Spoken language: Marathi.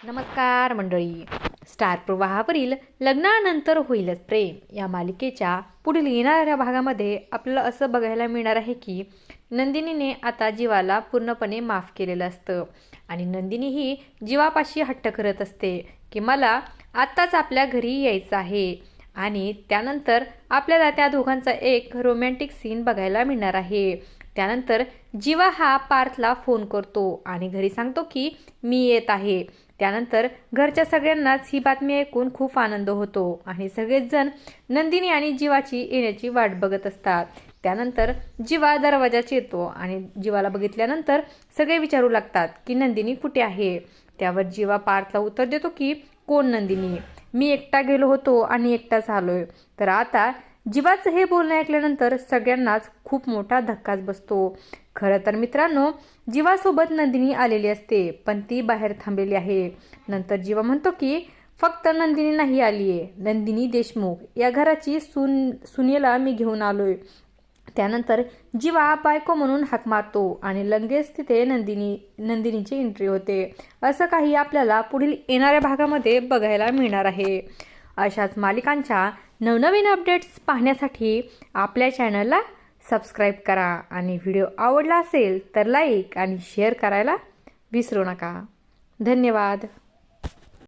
नमस्कार मंडळी. स्टार प्रवाहावरील लग्नानंतर होईलच प्रेम या मालिकेच्या पुढील येणाऱ्या भागामध्ये आपल्याला असं बघायला मिळणार आहे की नंदिनीने आता जीवाला पूर्णपणे माफ केलेलं असतं आणि नंदिनी ही जीवापाशी हट्ट करत असते की मला आत्ताच आपल्या घरी यायचं आहे. आणि त्यानंतर आपल्याला त्या दोघांचा एक रोमॅन्टिक सीन बघायला मिळणार आहे. त्यानंतर जीवा हा पार्थला फोन करतो आणि घरी सांगतो की मी येत आहे. त्यानंतर घरच्या सगळ्यांनाच ही बातमी ऐकून खूप आनंद होतो आणि सगळेच जण नंदिनी आणि जीवाची येण्याची वाट बघत असतात. त्यानंतर जीवा दरवाजाच येतो आणि जीवाला बघितल्यानंतर सगळे विचारू लागतात की नंदिनी कुठे आहे. त्यावर जीवा पार्थला उत्तर देतो की कोण नंदिनी, मी एकटा गेलो होतो आणि एकटाच आलोय. तर आता जीवाचं हे बोलणं ऐकल्यानंतर सगळ्यांनाच खूप मोठा धक्काच बसतो. खरं तर मित्रांनो, जीवासोबत नंदिनी आलेली असते पण ती बाहेर थांबलेली आहे. नंतर जीवा म्हणतो की फक्त नंदिनी नाही आली आहे, नंदिनी देशमुख या घराची सुनेला मी घेऊन आलोय. त्यानंतर जीवा बायको म्हणून हाक मारतो आणि लगेच तिथे नंदिनीची एंट्री होते. असं काही आपल्याला पुढील येणाऱ्या भागामध्ये बघायला मिळणार आहे. अशाच मालिकांच्या नवनवीन अपडेट्स पाहण्यासाठी आपल्या चॅनलला सबस्क्राईब करा आणि व्हिडिओ आवडला असेल तर लाईक आणि शेअर करायला विसरू नका. धन्यवाद.